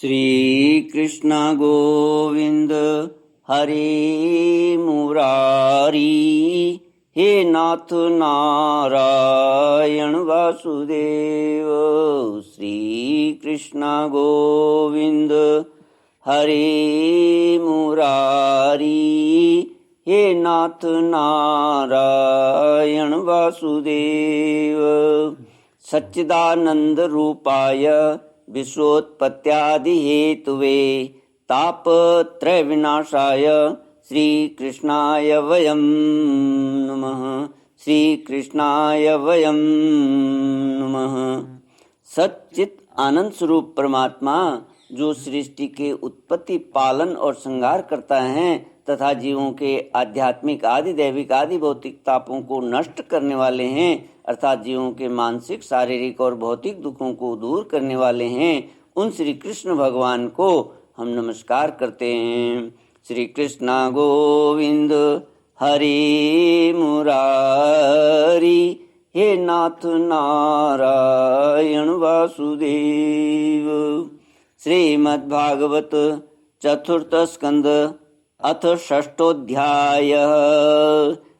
श्री कृष्ण गोविंद हरे मुरारी। हे नाथ नारायण वासुदेव। श्री कृष्ण गोविंद हरे मुरारी। हे नाथ नारायण वासुदेव। सच्चिदानंद रूपाय विश्वोत्पत्त्यादि हेतुवे तापत्रय विनाशाय श्री कृष्णाय वयं नमः। श्री कृष्णाय वयं नमः। सच्चित आनंद स्वरूप परमात्मा जो सृष्टि के उत्पत्ति, पालन और संहार करता है तथा जीवों के आध्यात्मिक आदि दैविक आदि भौतिक तापों को नष्ट करने वाले हैं, अर्थात जीवों के मानसिक, शारीरिक और भौतिक दुखों को दूर करने वाले हैं, उन श्री कृष्ण भगवान को हम नमस्कार करते हैं। श्री कृष्ण गोविंद हरे मुरारी। हे नाथ नारायण वासुदेव। श्रीमद्भागवत चतुर्थ स्कंद अथ षष्ठोऽध्याय।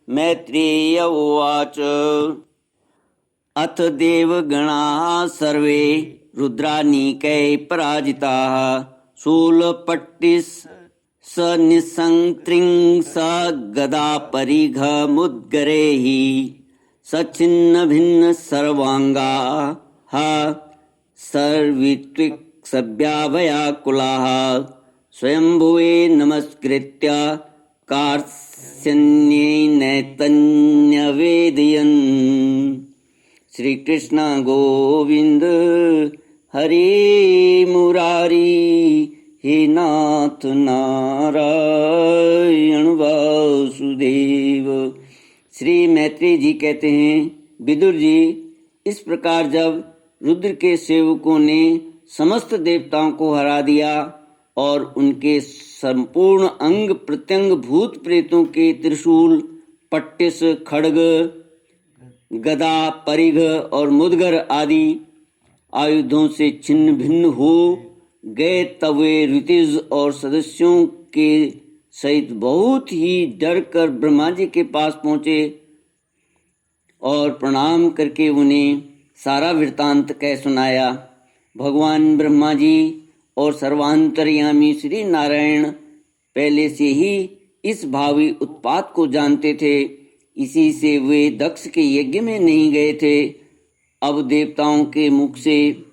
मैत्रेय उवाच। अथ देवगणाः सर्वे रुद्रानीकैः पराजिताः शूलपट्टिः स निःसन्त्रिंस गदापरिघमुद्गरैः सच्छिन्नभिन्न सर्वाङ्गाः सर्वित्विक् सभ्याभयाकुलाः स्वयंभुवे नमस्कृत्य कार्त्स्यन्यैतन्यवेदयन्। श्री कृष्ण गोविंद हरे मुरारी। हे नाथ नारायण वासुदेव। श्री मैत्रेय जी कहते हैं, विदुर जी, इस प्रकार जब रुद्र के सेवकों ने समस्त देवताओं को हरा दिया और उनके संपूर्ण अंग प्रत्यंग भूत प्रेतों के त्रिशूल, पट्टिस, खड्ग, गदा, परिघ और मुद्गर आदि आयुधों से छिन्न भिन्न हो गए, तब वे ऋतिज और सदस्यों के सहित बहुत ही डर कर ब्रह्मा जी के पास पहुंचे और प्रणाम करके उन्हें सारा वृत्तांत कह सुनाया। भगवान ब्रह्मा जी और सर्वांतर्यामी श्री नारायण पहले से ही इस भावी उत्पात को जानते थे, इसी से वे दक्ष के यज्ञ में नहीं गए थे। अब देवताओं के मुख से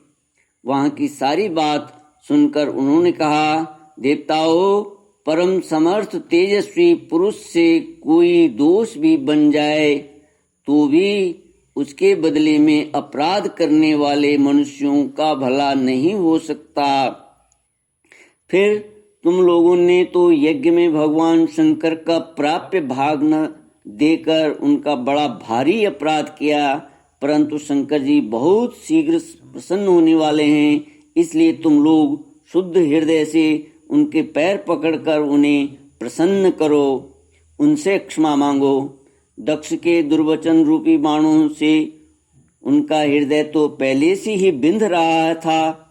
वहां की सारी बात सुनकर उन्होंने कहा, देवताओं, परम समर्थ तेजस्वी पुरुष से कोई दोष भी बन जाए तो भी उसके बदले में अपराध करने वाले मनुष्यों का भला नहीं हो सकता। फिर तुम लोगों ने तो यज्ञ में भगवान शंकर का प्राप्य भाग न देकर उनका बड़ा भारी अपराध किया, परंतु शंकर जी बहुत शीघ्र प्रसन्न होने वाले हैं, इसलिए तुम लोग शुद्ध हृदय से उनके पैर पकड़कर उन्हें प्रसन्न करो, उनसे क्षमा मांगो। दक्ष के दुर्वचन रूपी बाणों से उनका हृदय तो पहले से ही बिंध रहा था,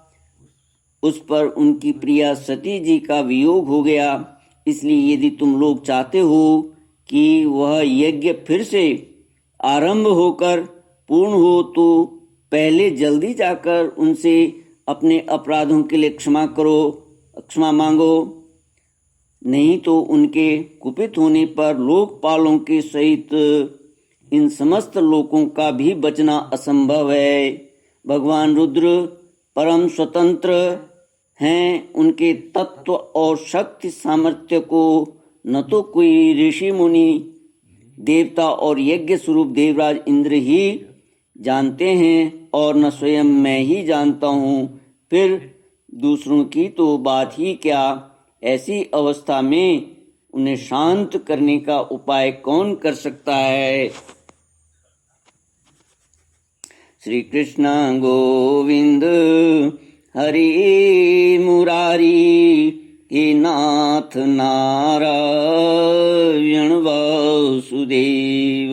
उस पर उनकी प्रिया सती जी का वियोग हो गया, इसलिए यदि तुम लोग चाहते हो कि वह यज्ञ फिर से आरंभ होकर पूर्ण हो तो पहले जल्दी जाकर उनसे अपने अपराधों के लिए क्षमा मांगो, नहीं तो उनके कुपित होने पर लोकपालों के सहित इन समस्त लोकों का भी बचना असंभव है। भगवान रुद्र परम स्वतंत्र हैं, उनके तत्व और शक्ति सामर्थ्य को न तो कोई ऋषि मुनि, देवता और यज्ञ स्वरूप देवराज इंद्र ही जानते हैं और न स्वयं मैं ही जानता हूँ, फिर दूसरों की तो बात ही क्या। ऐसी अवस्था में उन्हें शांत करने का उपाय कौन कर सकता है। श्री कृष्ण गोविंद हरे मुरारी। हे नाथ नारायण वासुदेव।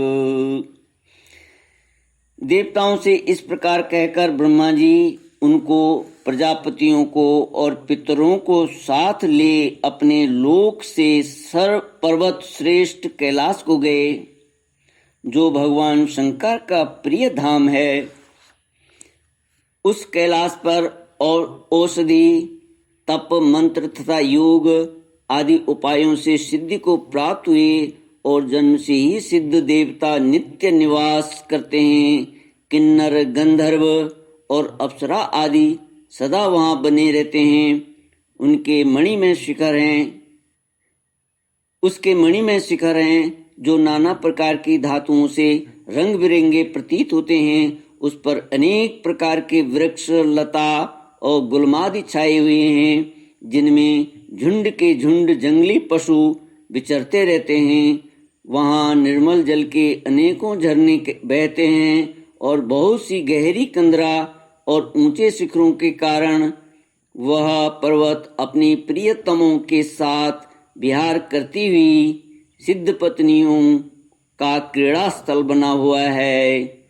देवताओं से इस प्रकार कहकर ब्रह्मा जी उनको, प्रजापतियों को और पितरों को साथ ले अपने लोक से सर्व पर्वत श्रेष्ठ कैलाश को गए, जो भगवान शंकर का प्रिय धाम है। उस कैलाश पर और औषधि, तप, मंत्र तथा योग आदि उपायों से सिद्धि को प्राप्त हुए और जन्म से ही सिद्ध देवता नित्य निवास करते हैं। किन्नर, गंधर्व और अप्सरा आदि सदा वहां बने रहते हैं। उनके मणिमय शिखर हैं, उसके मणिमय शिखर हैं, जो नाना प्रकार की धातुओं से रंग बिरंगे प्रतीत होते हैं। उस पर अनेक प्रकार के वृक्ष, लता और गुलमादि छाए हुए हैं, जिनमें झुंड के झुंड जंगली पशु विचरते रहते हैं। वहाँ निर्मल जल के अनेकों झरने बहते हैं और बहुत सी गहरी कंदरा और ऊंचे शिखरों के कारण वह पर्वत अपनी प्रियतमों के साथ विहार करती हुई सिद्ध पत्नियों का क्रीड़ा स्थल बना हुआ है।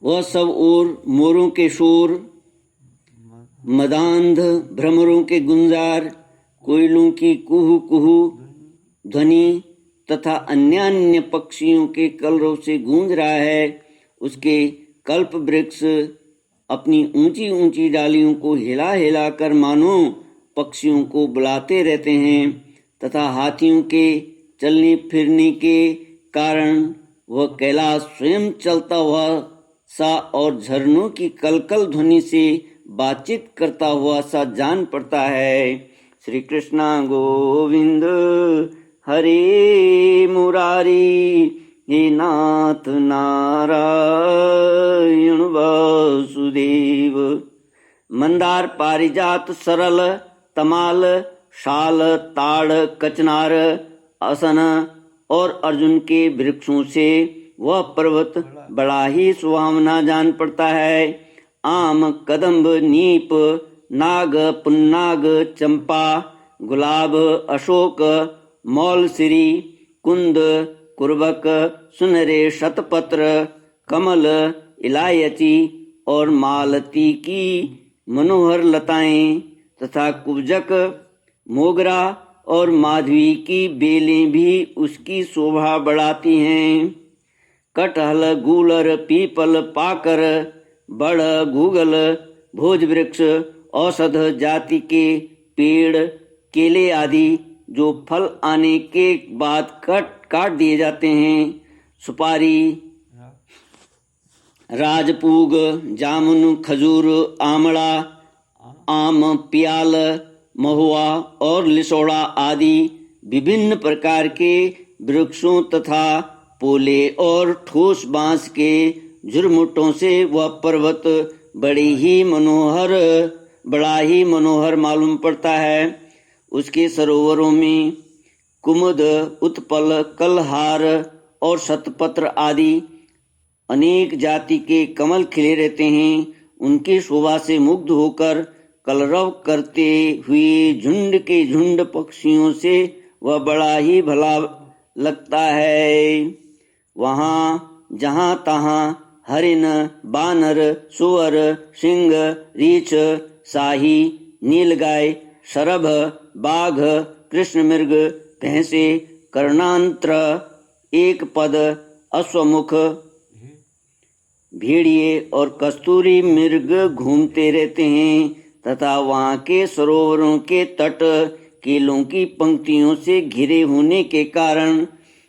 वह सब ओर मोरों के शोर, मदांध भ्रमरों के गुंजार, कोयलों की कुहू कुहू ध्वनि तथा अन्य पक्षियों के कलरव से गूंज रहा है। उसके कल्प वृक्ष अपनी ऊंची ऊंची डालियों को हिला हिला कर मानो पक्षियों को बुलाते रहते हैं, तथा हाथियों के चलने फिरने के कारण वह कैलाश स्वयं चलता हुआ सा और झरनों की कलकल ध्वनि से बातचीत करता हुआ सा जान पड़ता है। श्री कृष्णा गोविंद हरे मुरारी, हे नाथ नारायण वासुदेव। मंदार, पारिजात, सरल, तमाल, शाल, ताड़, कचनार, असन और अर्जुन के वृक्षों से वह पर्वत बड़ा ही सुहावना जान पड़ता है। आम, कदम्ब, नीप, नाग, पुन्नाग, चंपा, गुलाब, अशोक, मौलसिरी, कुंद, कुर्बक, सुनरे, शतपत्र, कमल, इलायची और मालती की मनोहर लताएं तथा कुब्जक, मोगरा और माधवी की बेलें भी उसकी शोभा बढ़ाती हैं। कटहल, गूलर, पीपल, पाकर, बड़, गूगल, भोज वृक्ष, औषध जाति के पेड़, केले आदि जो फल आने के बाद काट दिए जाते हैं, सुपारी, राजपूग, जामुन, खजूर, आमला, आम, पियाल, महुआ और लिसोड़ा आदि विभिन्न प्रकार के वृक्षों तथा पोले और ठोस बांस के झुरमुटों से वह पर्वत बड़ा ही मनोहर मालूम पड़ता है। उसके सरोवरों में कुमुद, उत्पल, कलहार और शतपत्र आदि अनेक जाति के कमल खिले रहते हैं। उनकी शोभा से मुग्ध होकर कलरव करते हुए झुंड के झुंड पक्षियों से वह बड़ा ही भला लगता है। वहाँ जहाँ तहाँ हरिण, बानर, सुअर, सिंह, रीछ, शाही, नीलगाय, शरभ, बाघ, कृष्ण मृग, भैंसे, कर्णांत्र, एक पद, अश्वमुख, भेड़िए और कस्तूरी मृग घूमते रहते हैं तथा वहाँ के सरोवरों के तट केलों की पंक्तियों से घिरे होने के कारण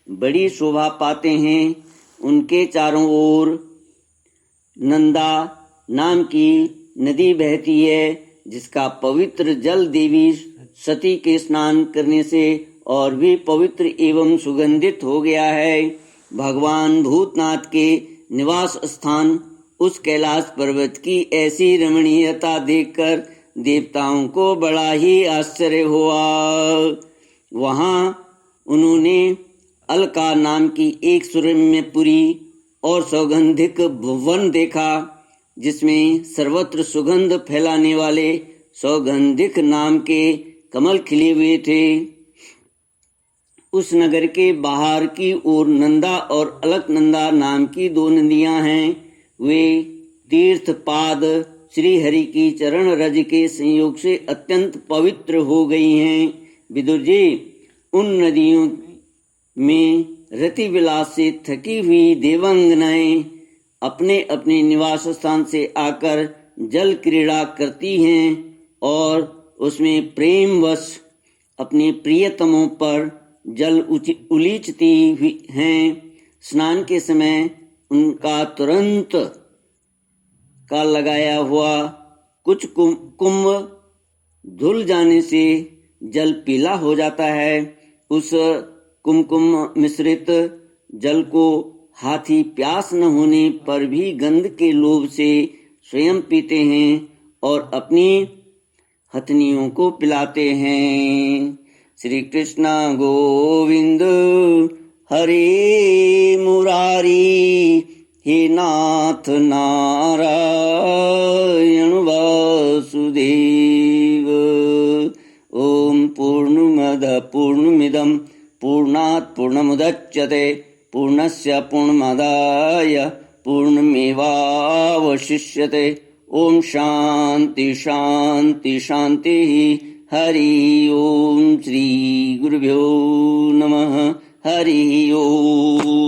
बड़ी शोभा पाते हैं। उनके चारों ओर नंदा नाम की नदी बहती है, जिसका पवित्र जल देवी सती के स्नान करने से और भी पवित्र एवं सुगंधित हो गया है। भगवान भूतनाथ के निवास स्थान उस कैलाश पर्वत की ऐसी रमणीयता देखकर देवताओं को बड़ा ही आश्चर्य हुआ। वहाँ उन्होंने अलका नाम की एक सुरम्यपुरी और सौगंधिक वन देखा, जिसमें सर्वत्र सुगंध फैलाने वाले सौगंधिक नाम के कमल खिले हुए थे। उस नगर के बाहर की ओर नंदा और अलकनंदा नाम की दो नदियां हैं। वे तीर्थ पाद श्री हरि की चरण रज के संयोग से अत्यंत पवित्र हो गई हैं। विदुर जी, उन नदियों में रति विलास से थकी हुई देवांगनाएं अपने अपने निवास स्थान से आकर जल क्रीड़ा करती हैं और उसमें प्रेमवश अपने प्रियतमों पर जल उलीचती हुई हैं। स्नान के समय उनका तुरंत का लगाया हुआ कुछ कुंभ धुल जाने से जल पीला हो जाता है। उस कुमकुम मिश्रित जल को हाथी प्यास न होने पर भी गंध के लोभ से स्वयं पीते हैं और अपनी हथनियों को पिलाते हैं। श्री कृष्ण गोविंद हरे मुरारी, हे नाथ नारायण वासुदेव। ओम पूर्णमद पूर्णमिदं पूर्णात् पूर्णमुदच्यते पूर्णस्य पूर्णमादाय पूर्णमेवावशिष्यते। ओम शांति शांति शांति। हरि ओम। श्री गुरुभ्यो नमः। हरि ओम।